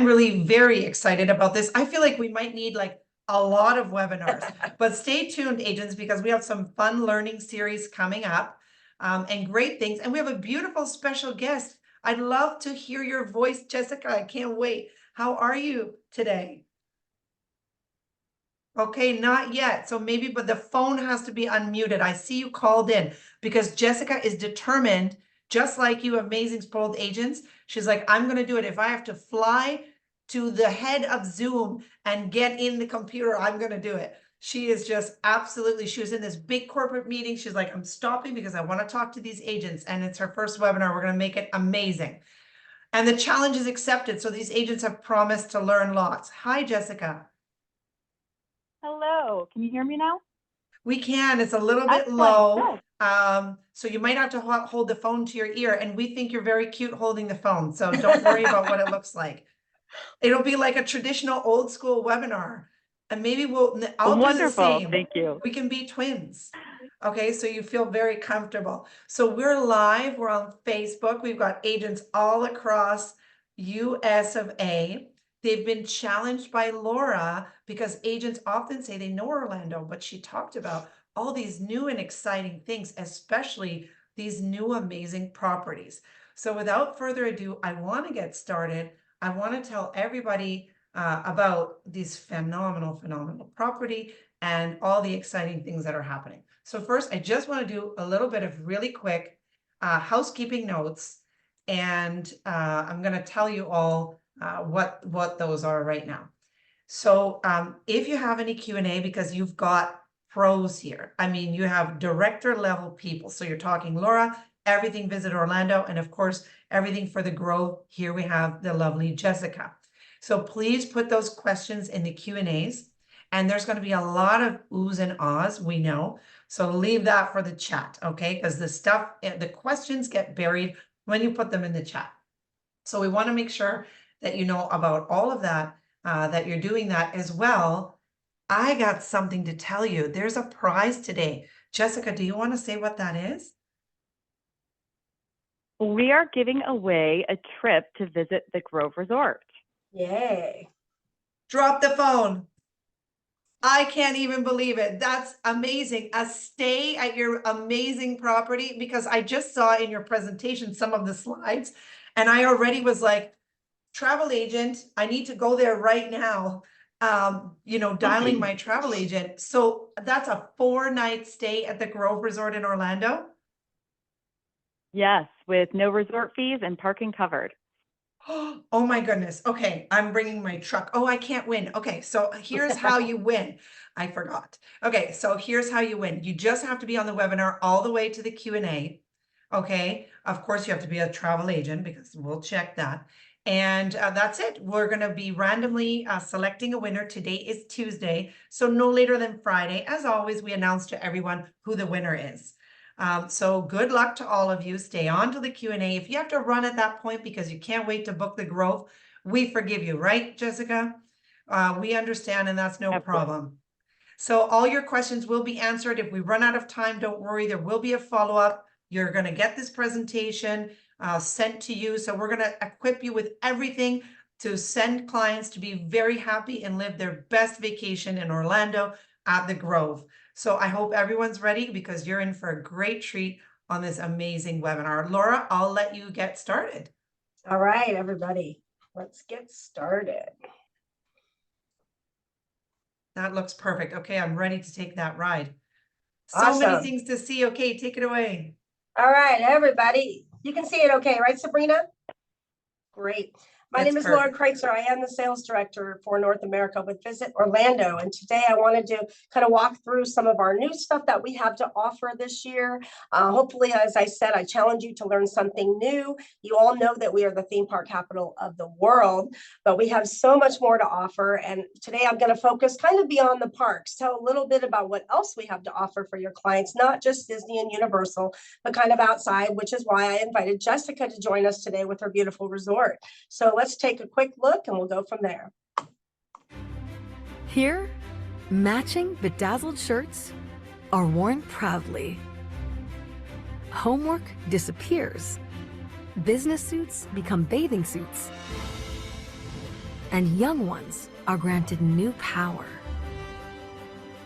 I'm really very excited about this. I feel like we might need like a lot of webinars, but stay tuned, agents, because we have some fun learning series coming up and great things. And we have a beautiful special guest. I'd love to hear your voice, Jessica. I can't wait. How are you today? Okay, not yet. So maybe, but the phone has to be unmuted. I see you called in because Jessica is determined, just like you amazing spoiled agents. She's like, I'm going to do it. If I have to fly to the head of Zoom and get in the computer, I'm going to do it. She is just absolutely, she was in this big corporate meeting. She's like, I'm stopping because I want to talk to these agents. And it's her first webinar. We're going to make it amazing. And the challenge is accepted. So these agents have promised to learn lots. Hi, Jessica. Hello, can you hear me now? We can. It's a little bit Excellent. low. So you might have to hold the phone to your ear, and we think you're very cute holding the phone. So don't worry about what it looks like. It'll be like a traditional old school webinar. And maybe I'll do the same. Thank you. We can be twins. Okay, so you feel very comfortable. So we're live, we're on Facebook. We've got agents all across US of A. They've been challenged by Laura because agents often say they know Orlando, but she talked about all these new and exciting things, especially these new amazing properties. So without further ado, I want to get started. I want to tell everybody about this phenomenal property and all the exciting things that are happening. So first, I just want to do a little bit of really quick housekeeping notes, and I'm going to tell you all what those are right now. So if you have any Q&A, because you've got pros here, I mean, you have director level people. So you're talking Laura, everything Visit Orlando, and of course, everything for the growth. Here we have the lovely Jessica. So please put those questions in the Q&As. And there's going to be a lot of oohs and ahs, we know. So leave that for the chat, okay? Because the questions get buried when you put them in the chat. So we want to make sure that you know about all of that, that you're doing that as well. I got something to tell you. There's a prize today. Jessica, do you want to say what that is? We are giving away a trip to visit the Grove Resort. Yay. Drop the phone. I can't even believe it. That's amazing. A stay at your amazing property, because I just saw in your presentation some of the slides and I already was like, travel agent, I need to go there right now. Dialing my travel agent. So that's a 4-night stay at the Grove Resort in Orlando. Yes, with no resort fees and parking covered. Oh my goodness. Okay, I'm bringing my truck. Oh, I can't win. Okay, so here's how you win. I forgot. Okay, so here's how you win. You just have to be on the webinar all the way to the Q&A. Okay, of course you have to be a travel agent because we'll check that. And that's it. We're going to be randomly selecting a winner. Today is Tuesday, so no later than Friday. As always, we announce to everyone who the winner is. So good luck to all of you. Stay on to the Q&A. If you have to run at that point because you can't wait to book the Grove, we forgive you, right, Jessica? We understand, and that's no problem. So all your questions will be answered. If we run out of time, don't worry, there will be a follow-up. You're going to get this presentation sent to you. So we're going to equip you with everything to send clients to be very happy and live their best vacation in Orlando at the Grove. So I hope everyone's ready, because you're in for a great treat on this amazing webinar. Laura, I'll let you get started. All right, everybody, let's get started. That looks perfect. Okay, I'm ready to take that ride. So Awesome. many things to see. Okay, take it away. All right, everybody. You can see it okay, right, Sabrina? Great. My name is Laura Kreitzer. I am the sales director for North America with Visit Orlando. And today I wanted to kind of walk through some of our new stuff that we have to offer this year. Hopefully, as I said, I challenge you to learn something new. You all know that we are the theme park capital of the world, but we have so much more to offer. And today I'm going to focus kind of beyond the parks, tell a little bit about what else we have to offer for your clients, not just Disney and Universal, but kind of outside, which is why I invited Jessica to join us today with her beautiful resort. So let's take a quick look and we'll go from there. Here, matching bedazzled shirts are worn proudly. Homework disappears. Business suits become bathing suits. and young ones are granted new power.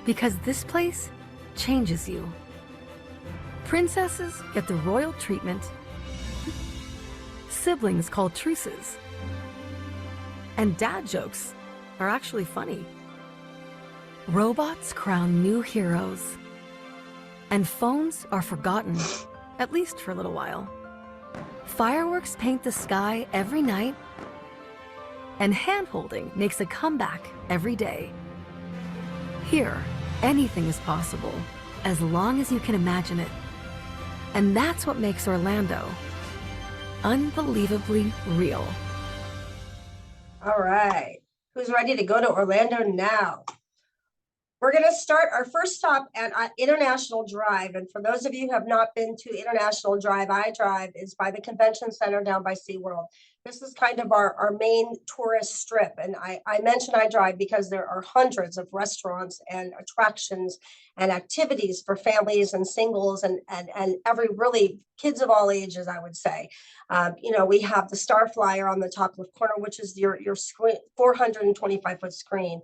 Because this place changes you. Princesses get the royal treatment, siblings call truces, and dad jokes are actually funny. Robots crown new heroes, and phones are forgotten, at least for a little while. Fireworks paint the sky every night, and hand-holding makes a comeback every day. Here, anything is possible, as long as you can imagine it. And that's what makes Orlando unbelievably real. All right. Who's ready to go to Orlando now? We're going to start our first stop at International Drive. And for those of you who have not been to International Drive, iDrive is by the convention center down by SeaWorld. This is kind of our main tourist strip. And I mention iDrive because there are hundreds of restaurants and attractions and activities for families and singles and every really kids of all ages, I would say. You know, we have the Star Flyer on the top left corner, which is your screen, 425-foot screen.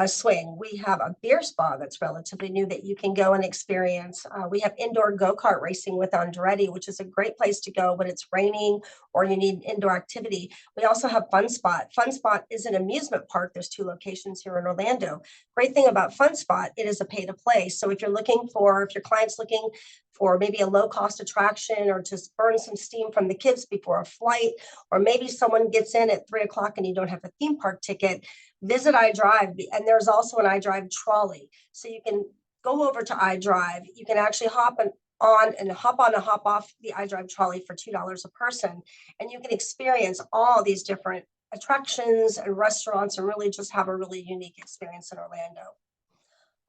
Swing. We have a beer spa that's relatively new that you can go and experience. We have indoor go-kart racing with Andretti, which is a great place to go when it's raining or you need indoor activity. We also have Fun Spot. Fun Spot is an amusement park. There's 2 locations here in Orlando. Great thing about Fun Spot, it is a pay to play. So if your client's looking for maybe a low-cost attraction or to burn some steam from the kids before a flight, or maybe someone gets in at 3 o'clock and you don't have a theme park ticket, visit iDrive. And there's also an iDrive trolley. So you can go over to iDrive. You can actually hop on and hop off the iDrive trolley for $2 a person. And you can experience all these different attractions and restaurants and really just have a really unique experience in Orlando.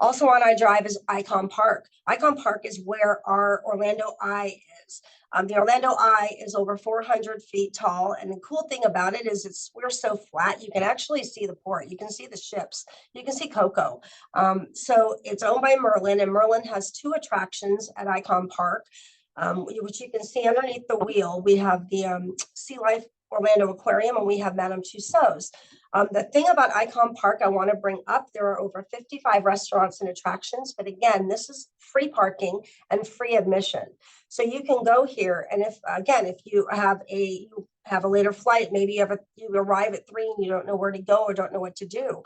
Also on iDrive is Icon Park. Icon Park is where our Orlando Eye is. The Orlando Eye is over 400 feet tall. And the cool thing about it is we're so flat, you can actually see the port. You can see the ships. You can see Coco. So it's owned by Merlin, and Merlin has 2 attractions at Icon Park, which you can see underneath the wheel. We have the Sea Life Orlando Aquarium, and we have Madame Tussauds. The thing about Icon Park I want to bring up, there are over 55 restaurants and attractions, but again, this is free parking and free admission. So you can go here, and if you have a later flight, maybe you arrive at 3 and you don't know where to go or don't know what to do.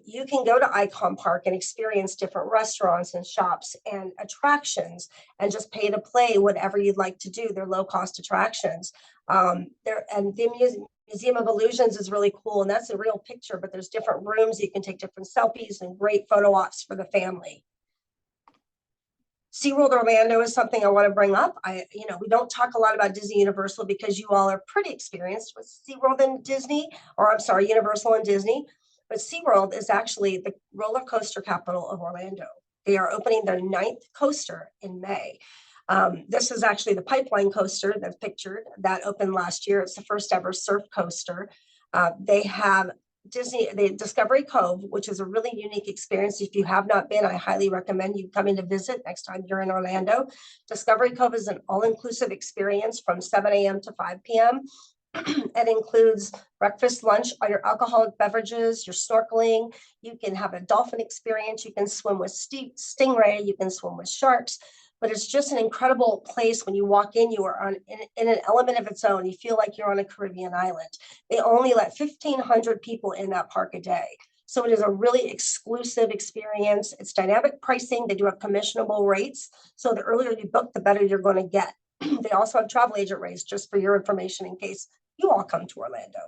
You can go to Icon Park and experience different restaurants and shops and attractions and just pay to play whatever you'd like to do. They're low-cost attractions. The Museum of Illusions is really cool, and that's a real picture, but there's different rooms. You can take different selfies and great photo ops for the family. SeaWorld Orlando is something I want to bring up. We don't talk a lot about Disney Universal because you all are pretty experienced with SeaWorld and Disney, Universal and Disney. But SeaWorld is actually the roller coaster capital of Orlando. They are opening their 9th coaster in May. This is actually the Pipeline coaster that's pictured that opened last year. It's the first ever surf coaster. They have the Discovery Cove, which is a really unique experience. If you have not been, I highly recommend you coming to visit next time you're in Orlando. Discovery Cove is an all-inclusive experience from 7 a.m. to 5 p.m. It includes breakfast, lunch, all your alcoholic beverages, your snorkeling. You can have a dolphin experience. You can swim with stingray. You can swim with sharks. But it's just an incredible place. When you walk in, you are in an element of its own. You feel like you're on a Caribbean island. They only let 1,500 people in that park a day. So it is a really exclusive experience. It's dynamic pricing. They do have commissionable rates. So the earlier you book, the better you're going to get. They also have travel agent rates, just for your information in case you all come to Orlando.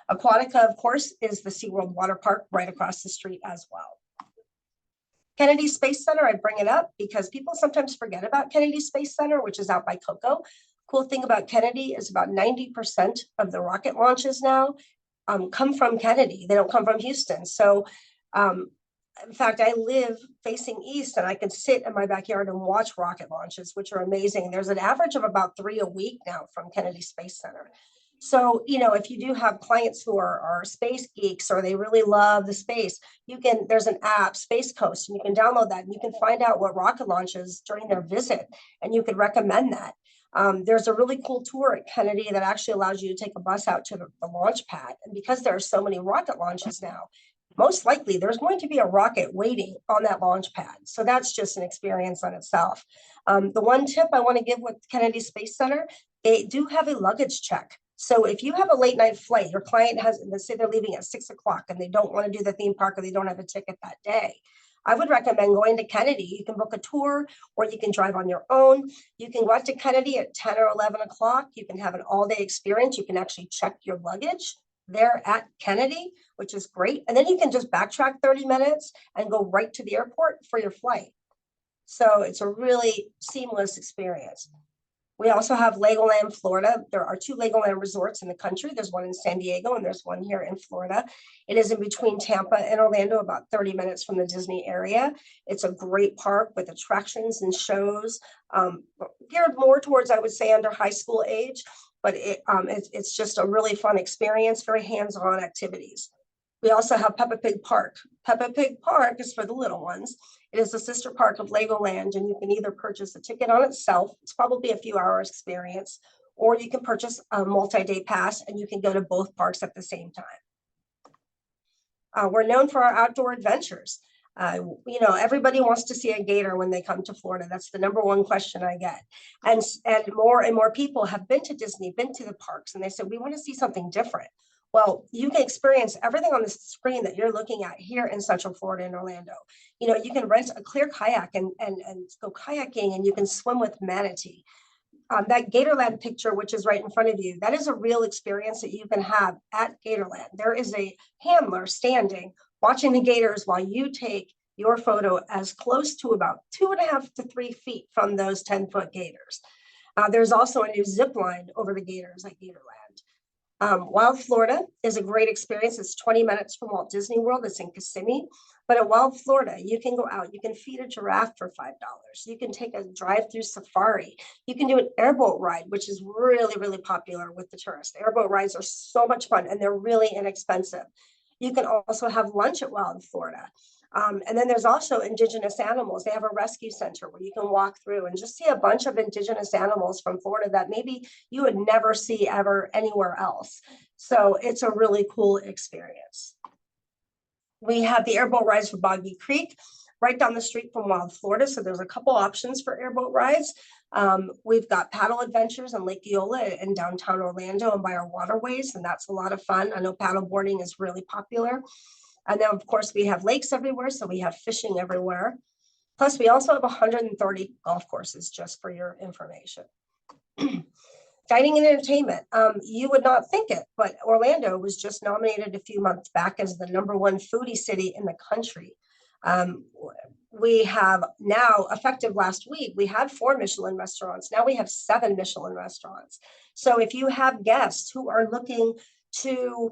Aquatica, of course, is the SeaWorld Water Park right across the street as well. Kennedy Space Center, I bring it up because people sometimes forget about Kennedy Space Center, which is out by Coco. Cool thing about Kennedy is about 90% of the rocket launches now come from Kennedy. They don't come from Houston. So in fact, I live facing east and I can sit in my backyard and watch rocket launches, which are amazing. There's an average of about 3 a week now from Kennedy Space Center. So, if you do have clients who are space geeks or they really love the space, there's an app, Space Coast, and you can download that and you can find out what rocket launches during their visit, and you could recommend that. There's a really cool tour at Kennedy that actually allows you to take a bus out to the launch pad. And because there are so many rocket launches now, most likely there's going to be a rocket waiting on that launch pad. So that's just an experience on itself. The one tip I want to give with Kennedy Space Center, they do have a luggage check. So if you have a late night flight, your client has, let's say they're leaving at 6 o'clock and they don't want to do the theme park or they don't have a ticket that day, I would recommend going to Kennedy. You can book a tour or you can drive on your own. You can go out to Kennedy at 10 or 11 o'clock. You can have an all-day experience. You can actually check your luggage there at Kennedy, which is great. And then you can just backtrack 30 minutes and go right to the airport for your flight. So it's a really seamless experience. We also have Legoland, Florida. There are 2 Legoland resorts in the country. There's one in San Diego and there's one here in Florida. It is in between Tampa and Orlando, about 30 minutes from the Disney area. It's a great park with attractions and shows, geared more towards, I would say, under high school age, but it's just a really fun experience, very hands-on activities. We also have Peppa Pig Park. Peppa Pig Park is for the little ones. It is a sister park of Legoland, and you can either purchase a ticket on itself, it's probably a few hours experience, or you can purchase a multi-day pass and you can go to both parks at the same time. We're known for our outdoor adventures. Everybody wants to see a gator when they come to Florida. That's the #1 question I get. And more people have been to Disney, been to the parks, and they said, we want to see something different. Well, you can experience everything on the screen that you're looking at here in Central Florida in Orlando. You can rent a clear kayak and go kayaking, and you can swim with manatee. That Gatorland picture, which is right in front of you, that is a real experience that you can have at Gatorland. There is a handler standing, watching the gators while you take your photo as close to about 2.5 to 3 feet from those 10-foot gators. There's also a new zip line over the gators at Gatorland. Wild Florida is a great experience. It's 20 minutes from Walt Disney World. It's in Kissimmee. But at Wild Florida, you can go out. You can feed a giraffe for $5. You can take a drive-through safari. You can do an airboat ride, which is really, really popular with the tourists. Airboat rides are so much fun, and they're really inexpensive. You can also have lunch at Wild Florida. And then there's also indigenous animals. They have a rescue center where you can walk through and just see a bunch of indigenous animals from Florida that maybe you would never see ever anywhere else. So it's a really cool experience. We have the airboat rides for Boggy Creek right down the street from Wild Florida. So there's a couple options for airboat rides. We've got paddle adventures in Lake Eola in downtown Orlando and by our waterways, and that's a lot of fun. I know paddle boarding is really popular. And then, of course, we have lakes everywhere, so we have fishing everywhere. Plus, we also have 130 golf courses, just for your information. Dining and entertainment. You would not think it, but Orlando was just nominated a few months back as the #1 foodie city in the country. We have now, effective last week, we had 4 Michelin restaurants. Now we have 7 Michelin restaurants. So if you have guests who are looking to,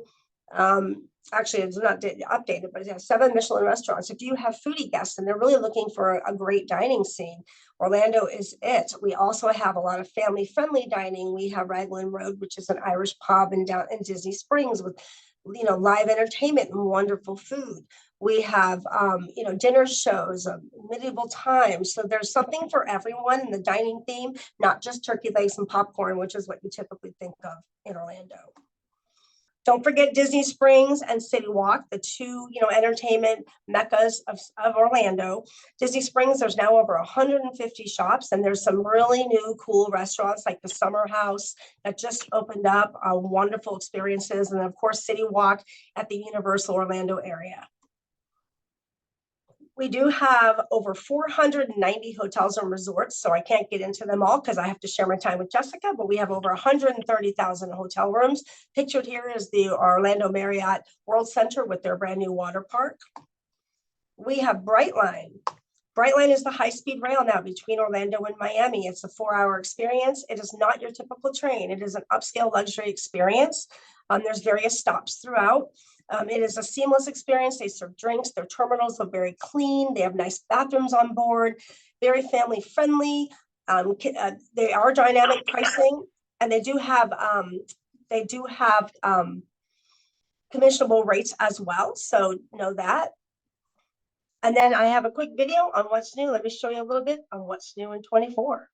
actually it's not updated, but it has 7 Michelin restaurants. If you have foodie guests and they're really looking for a great dining scene, Orlando is it. We also have a lot of family-friendly dining. We have Raglan Road, which is an Irish pub in Disney Springs with, live entertainment and wonderful food. We have, dinner shows of medieval times. So there's something for everyone in the dining theme, not just turkey legs and popcorn, which is what you typically think of in Orlando. Don't forget Disney Springs and City Walk, the 2, entertainment meccas of Orlando. Disney Springs, there's now over 150 shops, and there's some really new cool restaurants like the Summer House that just opened up, wonderful experiences. And of course, City Walk at the Universal Orlando area. We do have over 490 hotels and resorts, so I can't get into them all because I have to share my time with Jessica, but we have over 130,000 hotel rooms. Pictured here is the Orlando Marriott World Center with their brand new water park. We have Brightline. Brightline is the high-speed rail now between Orlando and Miami. It's a 4-hour experience. It is not your typical train. It is an upscale luxury experience. There's various stops throughout. It is a seamless experience. They serve drinks. Their terminals are very clean. They have nice bathrooms on board, very family friendly. They are dynamic pricing, and they do have commissionable rates as well. So know that. And then I have a quick video on what's new. Let me show you a little bit on what's new in 24.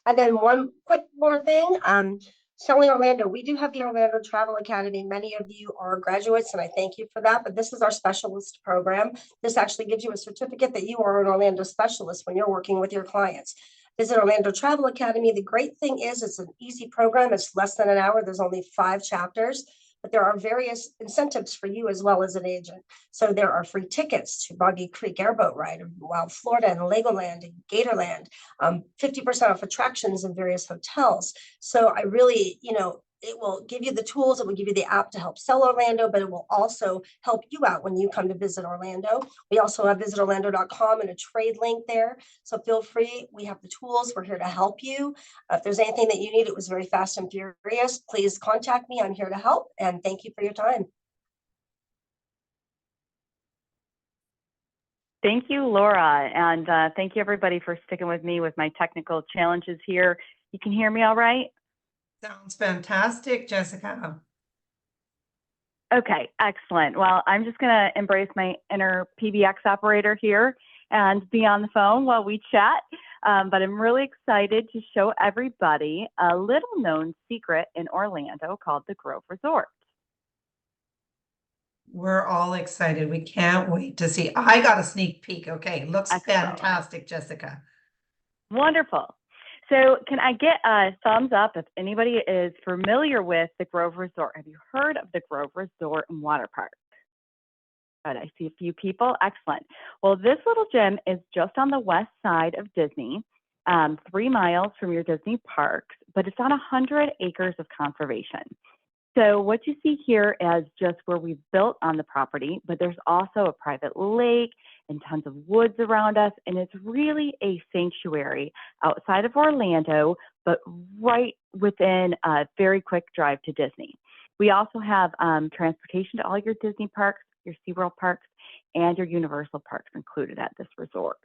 And then one quick more thing, selling Orlando, we do have the Orlando Travel Academy. Many of you are graduates and I thank you for that, but this is our specialist program. This actually gives you a certificate that you are an Orlando specialist when you're working with your clients. Visit Orlando Travel Academy. The great thing is it's an easy program. It's less than an hour. There's only 5 chapters, but there are various incentives for you as well as an agent. So there are free tickets to Boggy Creek Airboat Ride, Wild Florida and Legoland and Gatorland, 50% off attractions in various hotels. So I really, it will give you the tools, it will give you the app to help sell Orlando, but it will also help you out when you come to visit Orlando. We also have visitorlando.com and a trade link there. So feel free, we have the tools, we're here to help you. If there's anything that you need, it was very fast and furious, please contact me, I'm here to help, and thank you for your time. Thank you, Laura, and thank you everybody for sticking with me with my technical challenges here. You can hear me all right? Sounds fantastic, Jessica. Okay, excellent. Well, I'm just going to embrace my inner PBX operator here and be on the phone while we chat. But I'm really excited to show everybody a little known secret in Orlando called the Grove Resort. We're all excited. We can't wait to see. I got a sneak peek. Okay, looks Excellent. fantastic, Jessica. Wonderful. So can I get a thumbs up if anybody is familiar with the Grove Resort? Have you heard of the Grove Resort and Water Park? Good, I see a few people. Excellent. Well, this little gym is just on the west side of Disney, 3 miles from your Disney parks, but it's on 100 acres of conservation. So what you see here is just where we've built on the property, but there's also a private lake and tons of woods around us. And it's really a sanctuary outside of Orlando, but right within a very quick drive to Disney. We also have transportation to all your Disney parks, your SeaWorld parks, and your Universal parks included at this resort.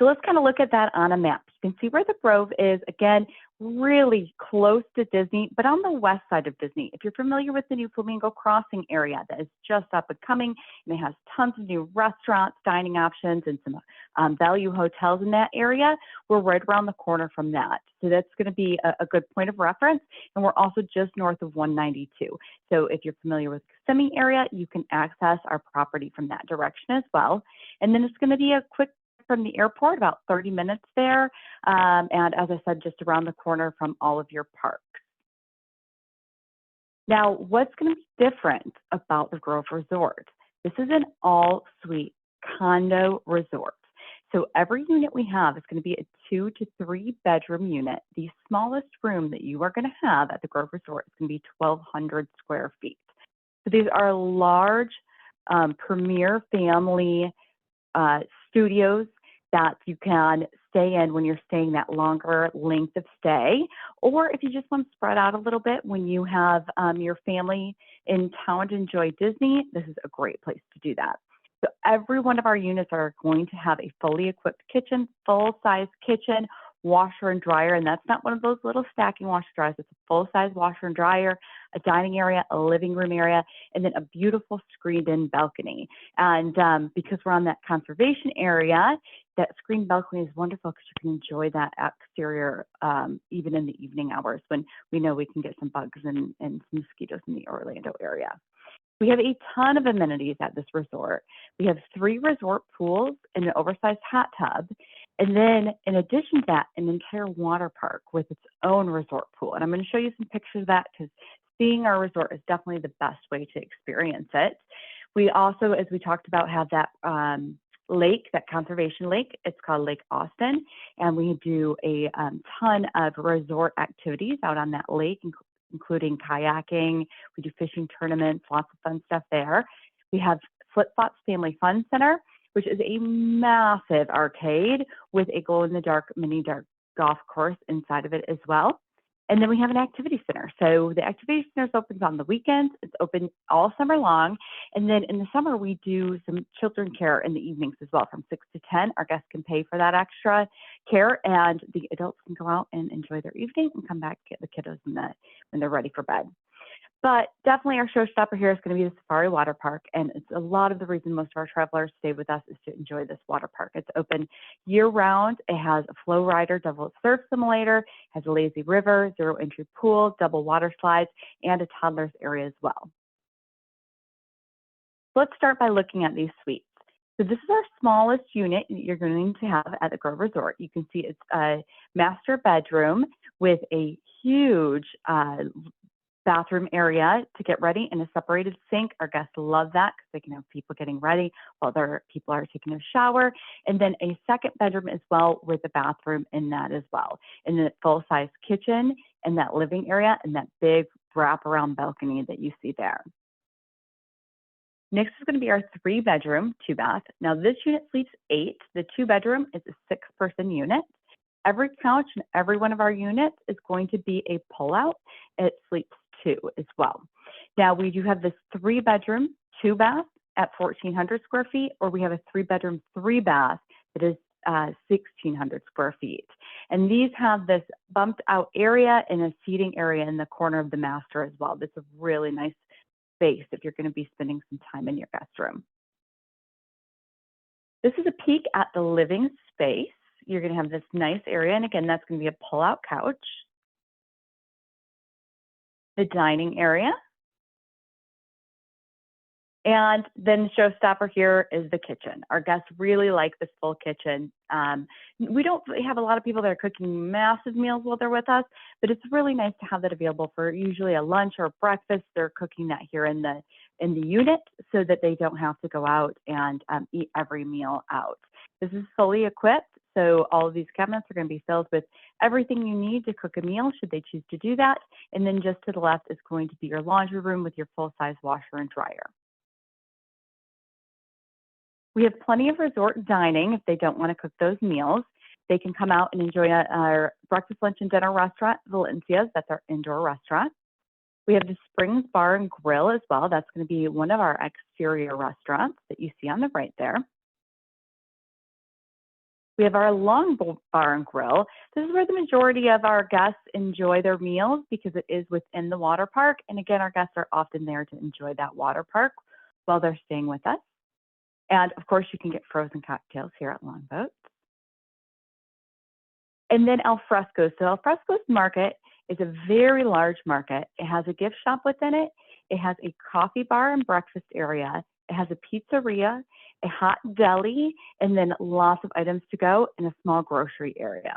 So let's kind of look at that on a map. You can see where the Grove is, again, really close to Disney, but on the west side of Disney. If you're familiar with the new Flamingo Crossing area that is just up and coming, and it has tons of new restaurants, dining options, and some value hotels in that area, we're right around the corner from that. So that's going to be a good point of reference. And we're also just north of 192. So if you're familiar with the Kissimmee area, you can access our property from that direction as well. And then it's going to be a quick from the airport, about 30 minutes there. And as I said, just around the corner from all of your parks. Now, what's going to be different about the Grove Resort? This is an all-suite condo resort. So every unit we have is going to be a 2 to 3 bedroom unit. The smallest room that you are going to have at the Grove Resort is going to be 1,200 square feet. So these are large, premier family studios that you can stay in when you're staying that longer length of stay, or if you just want to spread out a little bit when you have your family in town to enjoy Disney, this is a great place to do that. So every one of our units are going to have a fully equipped kitchen, full-size kitchen, washer and dryer, and that's not one of those little stacking washer dryers. It's a full-size washer and dryer, a dining area, a living room area, and then a beautiful screened-in balcony. And because we're on that conservation area, that screened balcony is wonderful because you can enjoy that exterior even in the evening hours when we know we can get some bugs and some mosquitoes in the Orlando area. We have a ton of amenities at this resort. We have 3 resort pools and an oversized hot tub. And then in addition to that, an entire water park with its own resort pool. And I'm going to show you some pictures of that because seeing our resort is definitely the best way to experience it. We also, as we talked about, have that lake, that conservation lake. It's called Lake Austin. And we do a ton of resort activities out on that lake, including kayaking. We do fishing tournaments, lots of fun stuff there. We have Flip Flops Family Fun Center, which is a massive arcade with a glow-in-the-dark mini golf course inside of it as well. And then we have an activity center. So the activity center opens on the weekends. It's open all summer long. And then in the summer, we do some children care in the evenings as well, from 6 to 10. Our guests can pay for that extra care, and the adults can go out and enjoy their evening and come back, get the kiddos when they're ready for bed. But definitely our showstopper here is going to be the Surfari Water Park. And it's a lot of the reason most of our travelers stay with us is to enjoy this water park. It's open year round. It has a flow rider, double surf simulator, has a lazy river, zero entry pool, double water slides, and a toddler's area as well. Let's start by looking at these suites. So this is our smallest unit you're going to have at the Grove Resort. You can see it's a master bedroom with a huge bathroom area to get ready and a separated sink. Our guests love that because they can have people getting ready while their people are taking a shower. And then a second bedroom as well with a bathroom in that as well. And then a full-size kitchen and that living area and that big wraparound balcony that you see there. Next is going to be our 3-bedroom, 2-bath. Now this unit sleeps 8. The 2-bedroom is a 6-person unit. Every couch in every one of our units is going to be a pull-out. It sleeps 2 as well. Now we do have this 3-bedroom, 2-bath at 1,400 square feet, or we have a 3-bedroom, 3-bath that is 1,600 square feet. And these have this bumped out area and a seating area in the corner of the master as well. That's a really nice space if you're going to be spending some time in your guest room. This is a peek at the living space. You're going to have this nice area, and again, that's going to be a pull-out couch. The dining area. And then the showstopper here is the kitchen. Our guests really like this full kitchen. We don't have a lot of people that are cooking massive meals while they're with us, but it's really nice to have that available for usually a lunch or a breakfast. They're cooking that here in the unit so that they don't have to go out and eat every meal out. This is fully equipped. So all of these cabinets are going to be filled with everything you need to cook a meal should they choose to do that. And then just to the left is going to be your laundry room with your full-size washer and dryer. We have plenty of resort dining if they don't want to cook those meals. They can come out and enjoy our breakfast, lunch, and dinner restaurant, Valencia's. That's our indoor restaurant. We have the Springs Bar and Grill as well. That's going to be one of our exterior restaurants that you see on the right there. We have our Long Bar and Grill. This is where the majority of our guests enjoy their meals because it is within the water park. And again, our guests are often there to enjoy that water park while they're staying with us. And of course, you can get frozen cocktails here at Longboat. And then Al Fresco's. So Al Fresco's Market is a very large market. It has a gift shop within it. It has a coffee bar and breakfast area. It has a pizzeria, a hot deli, and then lots of items to go and a small grocery area.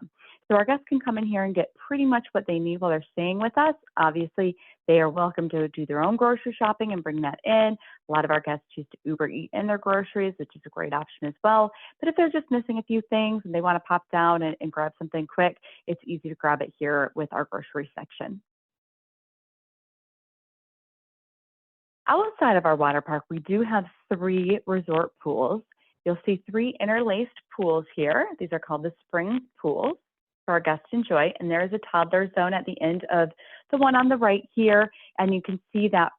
So our guests can come in here and get pretty much what they need while they're staying with us. Obviously, they are welcome to do their own grocery shopping and bring that in. A lot of our guests choose to Uber Eat in their groceries, which is a great option as well. But if they're just missing a few things and they want to pop down and grab something quick, it's easy to grab it here with our grocery section. Outside of our water park, we do have 3 resort pools. You'll see 3 interlaced pools here. These are called the Springs pools for our guests to enjoy. And there is a toddler zone at the end of the one on the right here. And you can see that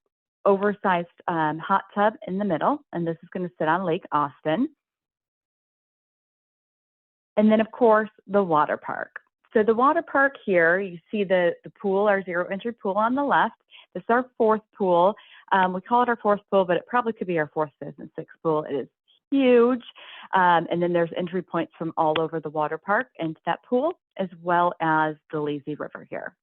oversized hot tub in the middle. And this is going to sit on Lake Austin. And then, of course, the water park. So the water park here, you see the pool, our zero entry pool on the left. This is our 4th pool. We call it our 4th pool, but it probably could be our 4th, 5th, and 6th pool. It is huge. And then there's entry points from all over the water park into that pool, as well as the lazy river here.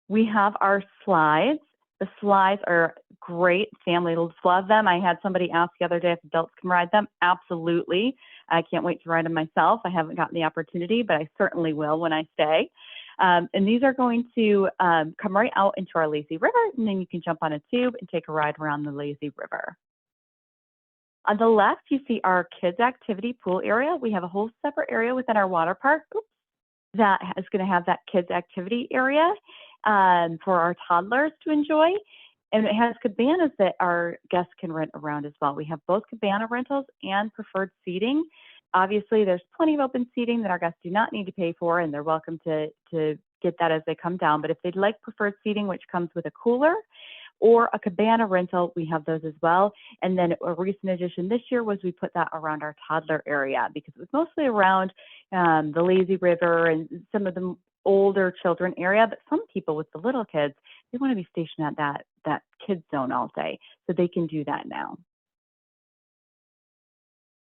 We have our slides. The slides are great. Families love them. I had somebody ask the other day if adults can ride them. Absolutely. I can't wait to ride them myself. I haven't gotten the opportunity, but I certainly will when I stay. And these are going to come right out into our lazy river, and then you can jump on a tube and take a ride around the lazy river. On the left, you see our kids activity pool area. We have a whole separate area within our water park that is going to have that kids activity area for our toddlers to enjoy. And it has cabanas that our guests can rent around as well. We have both cabana rentals and preferred seating. Obviously, there's plenty of open seating that our guests do not need to pay for, and they're welcome to get that as they come down. But if they'd like preferred seating, which comes with a cooler or a cabana rental, we have those as well. And then a recent addition this year was we put that around our toddler area because it was mostly around the lazy river and some of the older children area, but some people with the little kids, they want to be stationed at that kids zone all day. So they can do that now.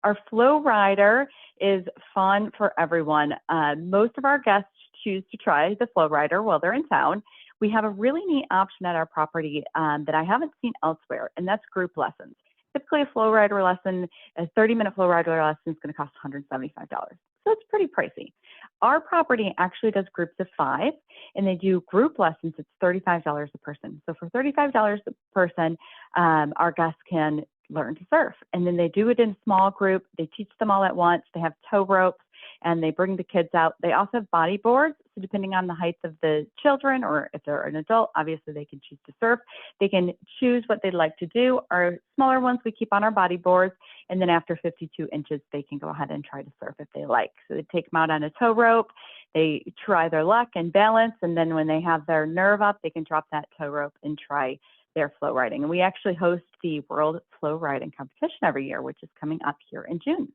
Our flow rider is fun for everyone. Most of our guests choose to try the flow rider while they're in town. We have a really neat option at our property that I haven't seen elsewhere, and that's group lessons. Typically, a flow rider lesson, a 30-minute flow rider lesson is going to cost $175. So it's pretty pricey. Our property actually does groups of 5, and they do group lessons. It's $35 a person. So for $35 a person, our guests can learn to surf. And then they do it in a small group. They teach them all at once. They have tow ropes, and they bring the kids out. They also have body boards. So depending on the height of the children, or if they're an adult, obviously they can choose to surf. They can choose what they'd like to do. Our smaller ones we keep on our body boards. And then after 52 inches, they can go ahead and try to surf if they like. So they take them out on a tow rope. They try their luck and balance. And then when they have their nerve up, they can drop that tow rope and try their flow riding. And we actually host the World Flow Riding Competition every year, which is coming up here in June.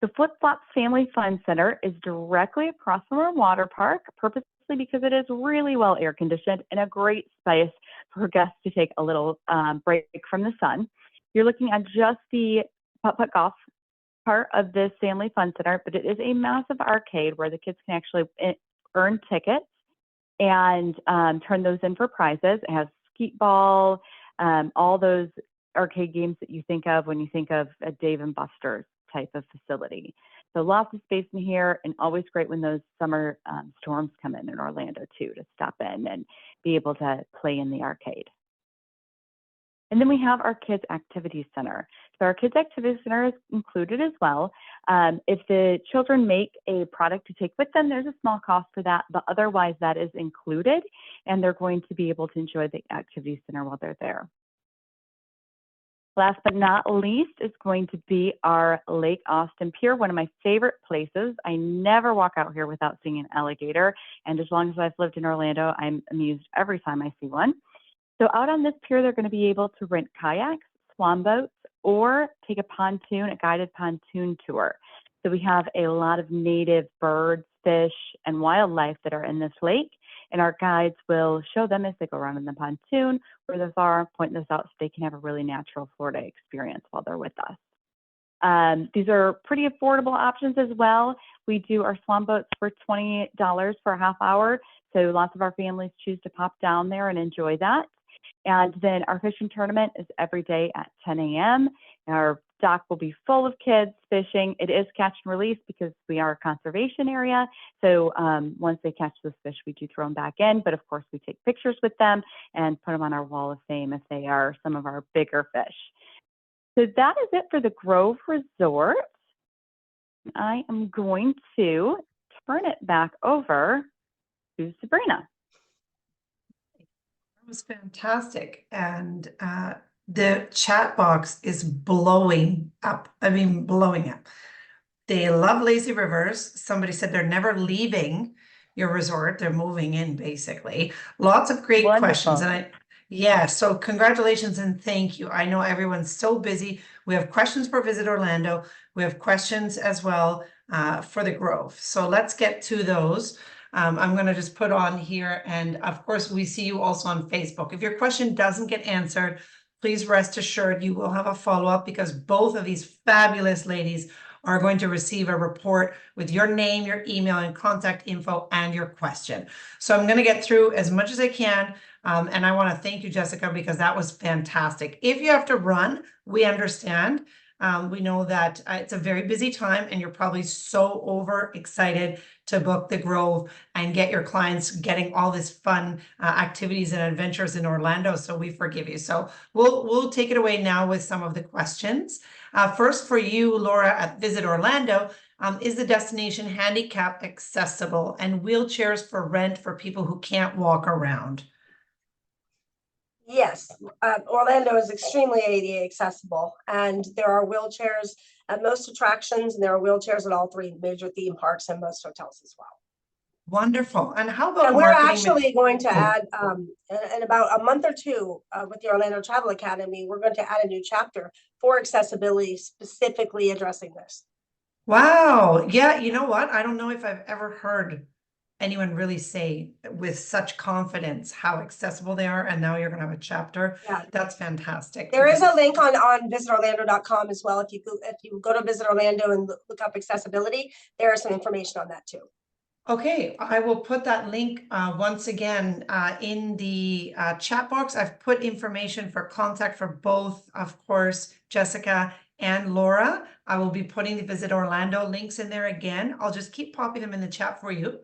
The Flip Flop Family Fun Center is directly across from our water park, purposely because it is really well air conditioned and a great space for guests to take a little break from the sun. You're looking at just the putt-putt golf part of this Family Fun Center, but it is a massive arcade where the kids can actually earn tickets and turn those in for prizes. It has skeet ball, all those arcade games that you think of when you think of a Dave & Buster's type of facility. So lots of space in here, and always great when those summer storms come in Orlando too, to stop in and be able to play in the arcade. And then we have our Kids Activity Center. So our Kids Activity Center is included as well. If the children make a product to take with them, there's a small cost for that, but otherwise that is included, and they're going to be able to enjoy the Activity Center while they're there. Last but not least is going to be our Lake Austin Pier, one of my favorite places. I never walk out here without seeing an alligator, and as long as I've lived in Orlando, I'm amused every time I see one. So out on this pier, they're going to be able to rent kayaks, swan boats, or take a guided pontoon tour. So we have a lot of native birds, fish, and wildlife that are in this lake, and our guides will show them as they go around in the pontoon where those are, point those out so they can have a really natural Florida experience while they're with us. These are pretty affordable options as well. We do our swan boats for $20 for a half hour, so lots of our families choose to pop down there and enjoy that. And then our fishing tournament is every day at 10 a.m. Our dock will be full of kids fishing. It is catch and release because we are a conservation area. So once they catch those fish, we do throw them back in. But of course, we take pictures with them and put them on our wall of fame if they are some of our bigger fish. So that is it for the Grove Resort. I am going to turn it back over to Sabrina. Was fantastic, and the chat box is blowing up. I mean, blowing up. They love lazy rivers. Somebody said they're never leaving your resort. They're moving in, basically. Lots of great questions, and so congratulations and thank you. I know everyone's so busy. We have questions for Visit Orlando. We have questions as well for the Grove. So let's get to those. I'm going to just put on here, and of course we see you also on Facebook. If your question doesn't get answered, please rest assured you will have a follow-up, because both of these fabulous ladies are going to receive a report with your name, your email, and contact info, and your question. So I'm going to get through as much as I can, and I want to thank you, Jessica, because that was fantastic. If you have to run, we understand. We know that it's a very busy time, and you're probably so overexcited to book the Grove and get your clients getting all this fun activities and adventures in Orlando. So we forgive you. So we'll take it away now with some of the questions. First for you, Laura, at Visit Orlando, is the destination handicap accessible and wheelchairs for rent for people who can't walk around? Yes, Orlando is extremely ADA accessible, and there are wheelchairs at most attractions, and there are wheelchairs at all 3 major theme parks and most hotels as well. Wonderful. And how about we're marketing? Actually going to add, in about a month or two, with the Orlando Travel Academy, we're going to add a new chapter for accessibility, specifically addressing this. Wow. Yeah, you know what? I don't know if I've ever heard anyone really say with such confidence how accessible they are, and now you're going to have a chapter. Yeah. That's fantastic. There is because a link on visitorlando.com as well. If you go to Visit Orlando and look up accessibility, there is some information on that too. Okay, I will put that link once again in the chat box. I've put information for contact for both, of course, Jessica and Laura. I will be putting the Visit Orlando links in there again. I'll just keep popping them in the chat for you.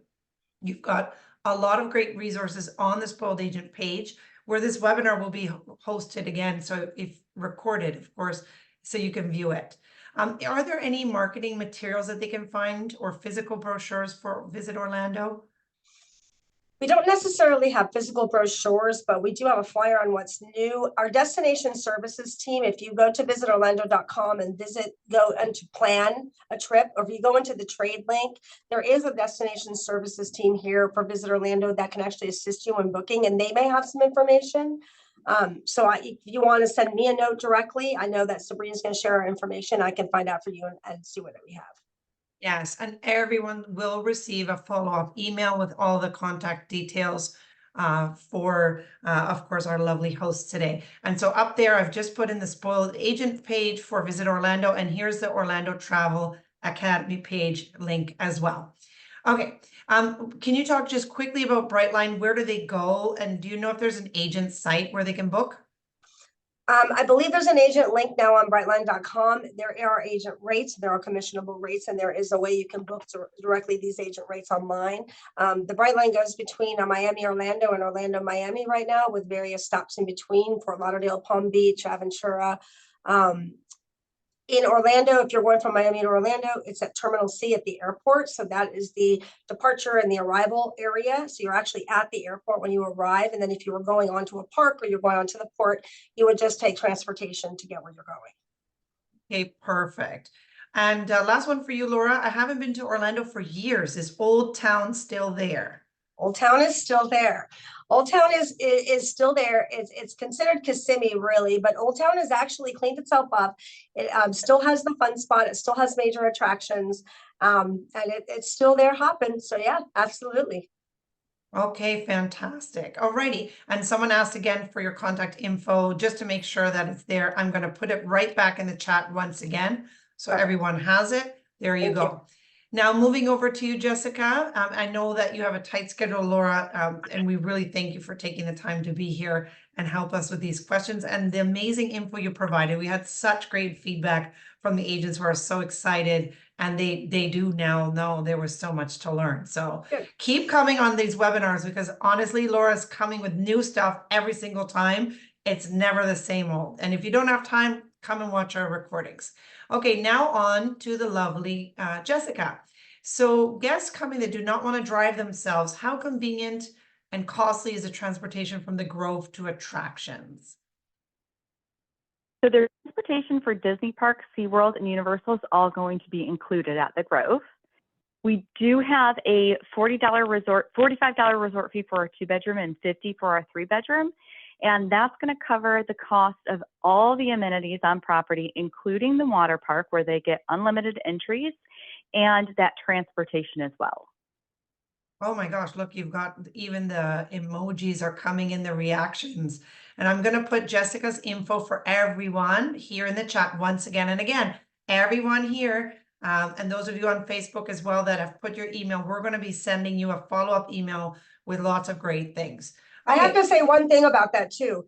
You've got a lot of great resources on the Spoiled Agent page where this webinar will be hosted again. So if recorded, of course, so you can view it. Are there any marketing materials that they can find or physical brochures for Visit Orlando? We don't necessarily have physical brochures, but we do have a flyer on what's new. Our destination services team, if you go to visitorlando.com and go into plan a trip, or if you go into the trade link, there is a destination services team here for Visit Orlando that can actually assist you in booking, and they may have some information. If you want to send me a note directly, I know that Sabrina's going to share our information. I can find out for you and see what we have. Yes, and everyone will receive a follow-up email with all the contact details for, of course, our lovely hosts today. And so up there, I've just put in the Spoiled Agent page for Visit Orlando, and here's the Orlando Travel Academy page link as well. Okay, can you talk just quickly about Brightline? Where do they go? And do you know if there's an agent site where they can book? I believe there's an agent link now on brightline.com. There are agent rates, there are commissionable rates, and there is a way you can book directly these agent rates online. The Brightline goes between Miami, Orlando, and Orlando, Miami right now, with various stops in between: Fort Lauderdale, Palm Beach, Aventura. In Orlando, if you're going from Miami to Orlando, it's at Terminal C at the airport. So that is the departure and the arrival area. So you're actually at the airport when you arrive. And then if you were going onto a park or you're going onto the port, you would just take transportation to get where you're going. Okay, perfect. And last one for you, Laura. I haven't been to Orlando for years. Is Old Town still there? Old Town is still there. Old Town is still there. It's considered Kissimmee, really, but Old Town has actually cleaned itself up. It still has the fun spot. It still has major attractions, and it's still there hopping. So yeah, absolutely. Okay, fantastic. Alrighty. And someone asked again for your contact info, just to make sure that it's there. I'm going to put it right back in the chat once again, so everyone has it. There you go. Now, moving over to you, Jessica. I know that you have a tight schedule, Laura, and we really thank you for taking the time to be here and help us with these questions and the amazing info you provided. We had such great feedback from the agents who are so excited, and they do now know there was so much to learn. So keep coming on these webinars, because honestly, Laura's coming with new stuff every single time. It's never the same old. And if you don't have time, come and watch our recordings. Okay, now on to the lovely Jessica. So guests coming that do not want to drive themselves, how convenient and costly is the transportation from the Grove to attractions? So there's transportation for Disney Park, SeaWorld, and Universal is all going to be included at the Grove. We do have a $45 resort fee for our 2-bedroom and $50 for our 3-bedroom. And that's going to cover the cost of all the amenities on property, including the water park, where they get unlimited entries, and that transportation as well. Oh my gosh, look, you've got even the emojis are coming in the reactions. And I'm going to put Jessica's info for everyone here in the chat once again and again. Everyone here, and those of you on Facebook as well that have put your email, we're going to be sending you a follow-up email with lots of great things. I have to say one thing about that too.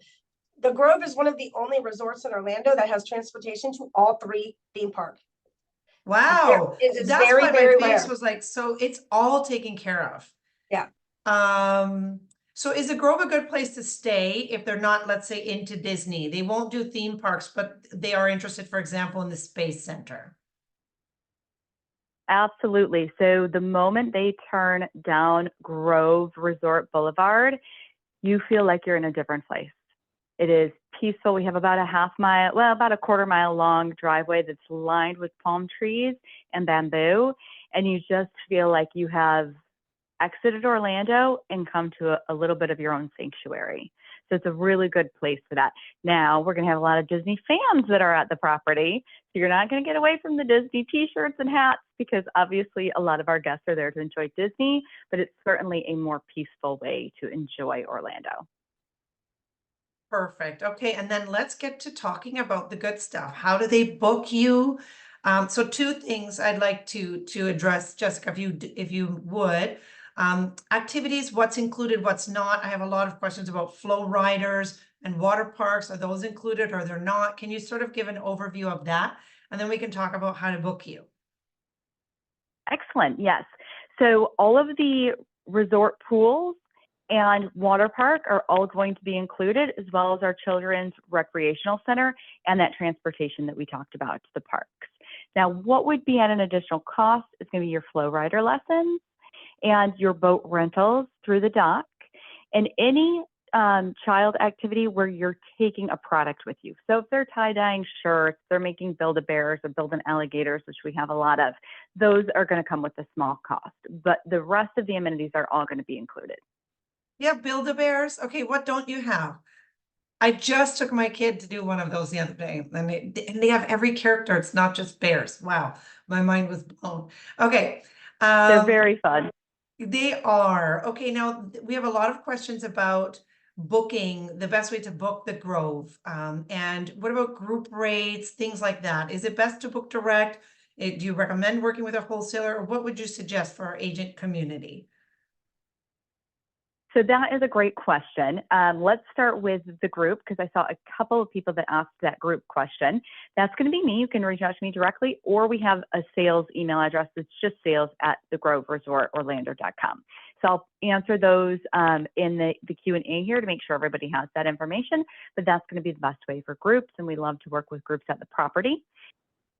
The Grove is one of the only resorts in Orlando that has transportation to all 3 theme parks. Wow. It's That's very, why very my face rare. was like, so it's all taken care of. Yeah. So is the Grove a good place to stay if they're not, let's say, into Disney? They won't do theme parks, but they are interested, for example, in the Space Center. Absolutely. So the moment they turn down Grove Resort Boulevard, you feel like you're in a different place. It is peaceful. We have about about a quarter mile long driveway that's lined with palm trees and bamboo. And you just feel like you have exited Orlando and come to a little bit of your own sanctuary. So it's a really good place for that. Now we're going to have a lot of Disney fans that are at the property. So you're not going to get away from the Disney t-shirts and hats, because obviously a lot of our guests are there to enjoy Disney, but it's certainly a more peaceful way to enjoy Orlando. Perfect. Okay, and then let's get to talking about the good stuff. How do they book you? So two things I'd like to address, Jessica, if you would. Activities, what's included, what's not. I have a lot of questions about flow riders and water parks. Are those included or they're not? Can you sort of give an overview of that? And then we can talk about how to book you. Excellent. Yes. So all of the resort pools and water park are all going to be included, as well as our children's recreational center and that transportation that we talked about to the parks. Now, what would be at an additional cost is going to be your flow rider lessons and your boat rentals through the dock, and any child activity where you're taking a product with you. So if they're tie-dyeing shirts, they're making Build-A-Bears or Build-An-Alligators, which we have a lot of, those are going to come with a small cost. But the rest of the amenities are all going to be included. Yeah, Build-A-Bears. Okay, what don't you have? I just took my kid to do one of those the other day, and they have every character. It's not just bears. Wow, my mind was blown. Okay. They're very fun. They are. Okay, now we have a lot of questions about booking, the best way to book the Grove. And what about group rates, things like that? Is it best to book direct? Do you recommend working with a wholesaler, or what would you suggest for our agent community? So that is a great question. Let's start with the group, because I saw a couple of people that asked that group question. That's going to be me. You can reach out to me directly, or we have a sales email address. It's just sales@thegroveresortorlando.com. So I'll answer those in the Q&A here to make sure everybody has that information, but that's going to be the best way for groups, and we love to work with groups at the property.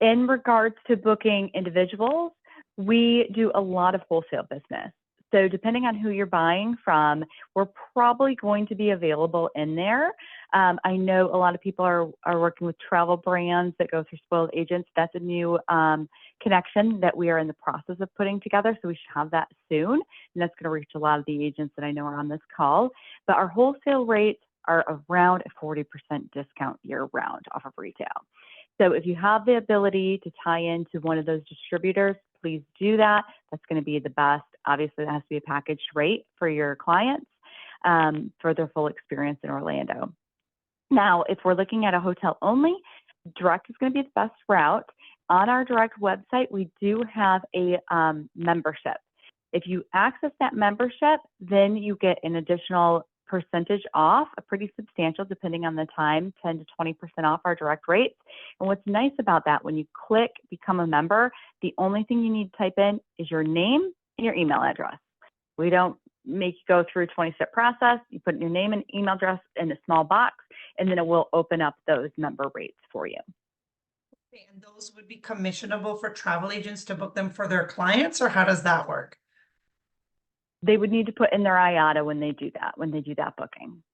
In regards to booking individuals, we do a lot of wholesale business. So depending on who you're buying from, we're probably going to be available in there. I know a lot of people are working with travel brands that go through Spoiled Agents. That's a new connection that we are in the process of putting together. So we should have that soon. And that's going to reach a lot of the agents that I know are on this call. But our wholesale rates are around a 40% discount year round off of retail. So if you have the ability to tie into one of those distributors, please do that. That's going to be the best. Obviously, that has to be a packaged rate for your clients for their full experience in Orlando. Now, if we're looking at a hotel only, direct is going to be the best route. On our direct website, we do have a membership. If you access that membership, then you get an additional percentage off, a pretty substantial, depending on the time, 10 to 20% off our direct rates. And what's nice about that, when you click become a member, the only thing you need to type in is your name and your email address. We don't make you go through a 20-step process. You put your name and email address in a small box, and then it will open up those member rates for you. Okay, and those would be commissionable for travel agents to book them for their clients, or how does that work? They would need to put in their IATA when they do that booking.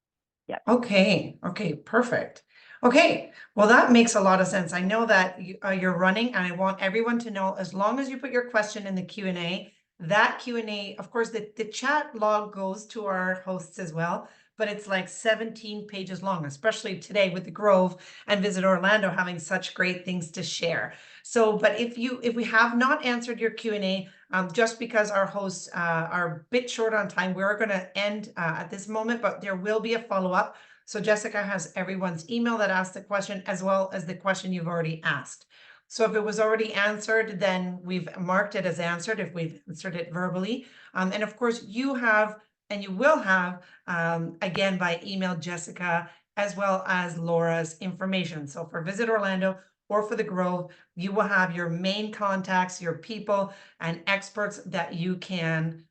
Yep. Okay, perfect. Okay, well, that makes a lot of sense. I know that you're running, and I want everyone to know, as long as you put your question in the Q&A, that Q&A, of course, the chat log goes to our hosts as well, but it's like 17 pages long, especially today with the Grove and Visit Orlando having such great things to share. So, but if we have not answered your Q&A, just because our hosts are a bit short on time, we're going to end at this moment, but there will be a follow-up. So Jessica has everyone's email that asked the question, as well as the question you've already asked. So if it was already answered, then we've marked it as answered if we've answered it verbally. And of course, you have, and you will have, again, by email, Jessica, as well as Laura's information. So for Visit Orlando or for the Grove, you will have your main contacts, your people and experts that you can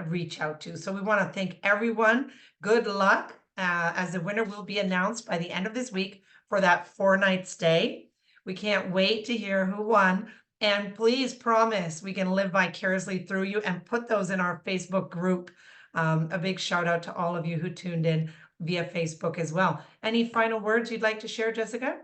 reach out to. So we want to thank everyone. Good luck, as the winner will be announced by the end of this week for that 4-night stay. We can't wait to hear who won. And please promise we can live vicariously through you and put those in our Facebook group. A big shout out to all of you who tuned in via Facebook as well. Any final words you'd like to share, Jessica?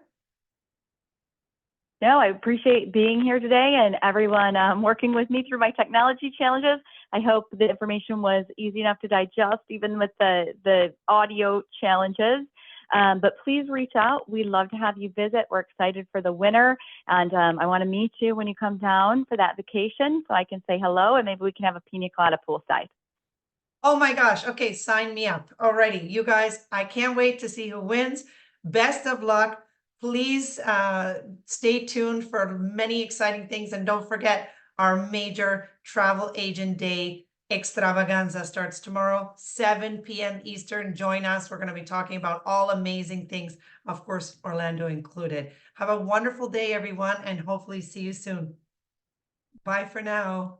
No, I appreciate being here today and everyone working with me through my technology challenges. I hope the information was easy enough to digest, even with the audio challenges. But please reach out. We'd love to have you visit. We're excited for the winter. And I want to meet you when you come down for that vacation so I can say hello and maybe we can have a pina colada poolside. Oh my gosh. Okay, sign me up. Alrighty, you guys, I can't wait to see who wins. Best of luck. Please stay tuned for many exciting things. And don't forget, our major travel agent day extravaganza starts tomorrow, 7 p.m. Eastern. Join us. We're going to be talking about all amazing things, of course, Orlando included. Have a wonderful day, everyone, and hopefully see you soon. Bye for now.